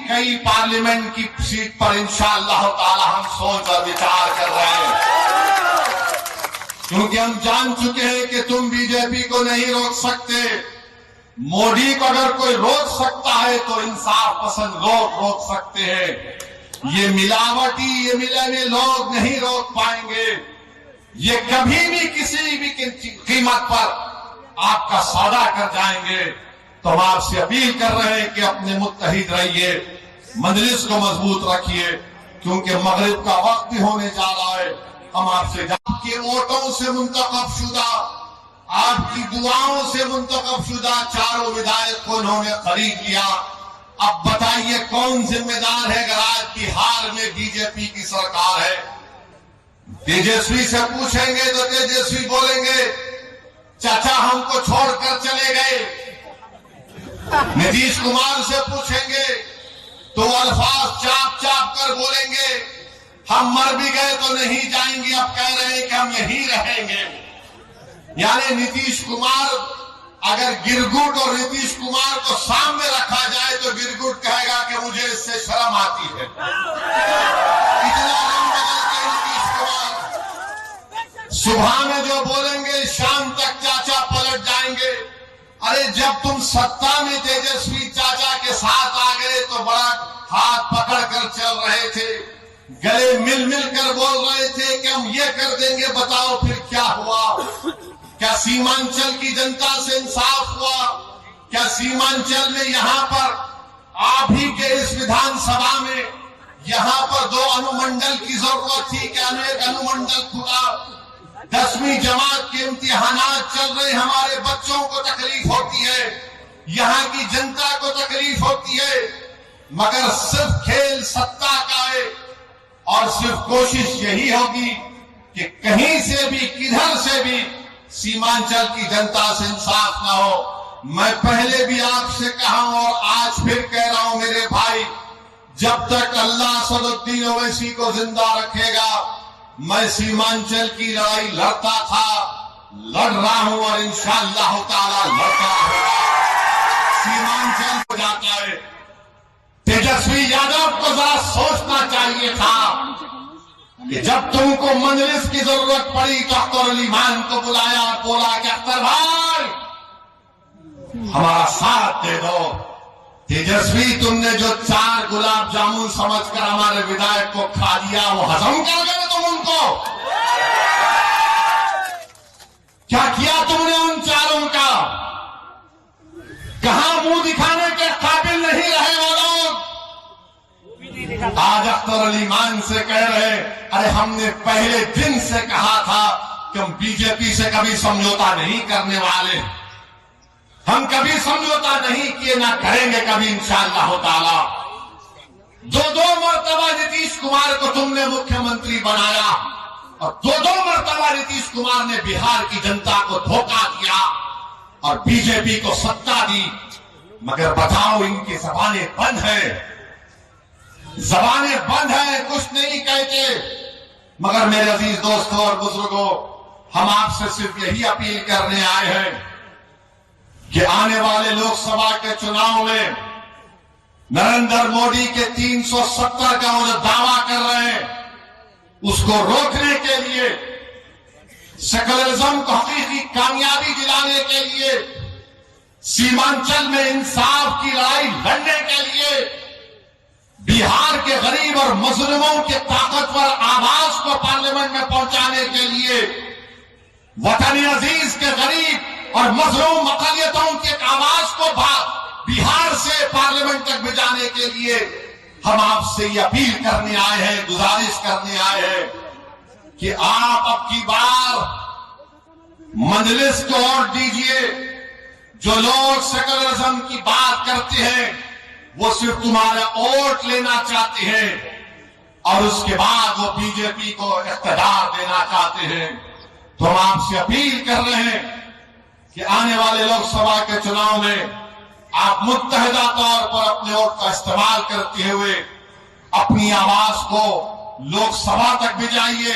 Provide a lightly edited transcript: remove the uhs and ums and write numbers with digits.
कई पार्लियामेंट की सीट पर इंशाअल्लाह ताला हम सोच और विचार कर रहे हैं, क्योंकि हम जान चुके हैं कि तुम बीजेपी को नहीं रोक सकते। मोदी को अगर कोई रोक सकता है तो इंसाफ पसंद लोग रोक सकते हैं। ये मिलावटी, ये मिलाने लोग नहीं रोक पाएंगे। ये कभी भी किसी भी कीमत पर आपका सौदा कर जाएंगे। तो हम आपसे अपील कर रहे हैं कि अपने मुत्तहिद रहिए, मजलिस को मजबूत रखिए, क्योंकि मगरिब का वक्त भी होने जा रहा है। हम आपसे आपके वोटों से मुंतखब शुदा, आपकी दुआओं से मुंतखब शुदा चारों विधायक को उन्होंने खरीद लिया। अब बताइए कौन जिम्मेदार है अगर आज बिहार में बीजेपी की सरकार है? तेजस्वी से पूछेंगे तो तेजस्वी बोलेंगे चाचा हमको छोड़कर चले गए। नीतीश कुमार से पूछेंगे तो अल्फाज चाप चाप कर बोलेंगे हम मर भी गए तो नहीं जाएंगे, अब कह रहे हैं कि हम यहीं रहेंगे। यानी नीतीश कुमार, अगर गिरगुट और नीतीश कुमार को सामने रखा जाए तो गिरगुट कहेगा कि मुझे इससे शर्म आती है। इतना रंग बदलते नीतीश कुमार, सुबह में जो बोलेंगे शाम तक चाचा पलट जाएंगे। अरे जब तुम सत्ता में तेजस्वी चाचा के साथ आ गए तो बड़ा हाथ पकड़ कर चल रहे थे, गले मिल मिल कर बोल रहे थे कि हम ये कर देंगे, बताओ फिर क्या हुआ? क्या सीमांचल की जनता से इंसाफ हुआ? क्या सीमांचल में यहाँ पर आप ही के इस विधानसभा में यहाँ पर 2 अनुमंडल की जरूरत थी कि अनेक अनुमंडल खुला? 10वीं जमात के इम्तिहानात चल रहे, हमारे बच्चों को तकलीफ होती है, यहाँ की जनता को तकलीफ होती है, मगर सिर्फ खेल सत्ता का है और सिर्फ कोशिश यही होगी कि कहीं से भी किधर से भी सीमांचल की जनता से इंसाफ ना हो। मैं पहले भी आपसे कहा हूं और आज फिर कह रहा हूं मेरे भाई, जब तक अल्लाह असदुद्दीन ओवैसी को जिंदा रखेगा मैं सीमांचल की लड़ाई लड़ता था, लड़ रहा हूं और इंशाअल्लाह ताला लड़ता रहेगा। सीमांचल हो जाता है। तेजस्वी यादव को जरा सोचना चाहिए था कि जब तुमको मजलिस की जरूरत पड़ी तो अख्तर अली मान को बुलाया और बोला कि अख्तर भाई हमारा साथ दे दो। तेजस्वी तुमने जो 4 गुलाब जामुन समझकर हमारे विधायक को खा लिया, वो हजम कर गए तुम उनको? क्या किया तुमने उन 4 का? कहां मुंह दिखाने के काबिल नहीं रहे वो लोग? आज अख्तर अली मान से कह रहे अरे हमने पहले दिन से कहा था कि हम बीजेपी से कभी समझौता नहीं करने वाले, हम कभी समझौता नहीं किए, ना करेंगे कभी इंशाअल्लाह ताला। 2 मरतबा नीतीश कुमार को तुमने मुख्यमंत्री बनाया और 2 मरतबा नीतीश कुमार ने बिहार की जनता को धोखा दिया और बीजेपी को सत्ता दी। मगर बताओ इनकी जबानें बंद है, जबानें बंद है, कुछ नहीं कहते। मगर मेरे अजीज दोस्तों और बुजुर्गों, हम आपसे सिर्फ यही अपील करने आए हैं कि आने वाले लोकसभा के चुनाव में नरेंद्र मोदी के 370 का वो दावा कर रहे हैं उसको रोकने के लिए, सेकुलरिज्म को हकीकी कामयाबी दिलाने के लिए, सीमांचल में इंसाफ की लड़ाई लड़ने के लिए, बिहार के गरीब और मजलूमों के ताकतवर आवाज को पार्लियामेंट में पहुंचाने के लिए, वतन अजीज के गरीब और मजलूम अक़लियतों की आवाज को बिहार से पार्लियामेंट तक भिजाने के लिए हम आपसे ये अपील करने आए हैं, गुजारिश करने आए हैं कि आप अब की बार मजलिस को वोट दीजिए। जो लोग सेकुलरिज्म की बात करते हैं वो सिर्फ तुम्हारा वोट लेना चाहते हैं और उसके बाद वो बीजेपी को इख्तियार देना चाहते हैं। तो हम आपसे अपील कर रहे हैं कि आने वाले लोकसभा के चुनाव में आप मुत्तहिदा तौर पर अपने वोट का इस्तेमाल करते हुए अपनी आवाज को लोकसभा तक भिजाइए।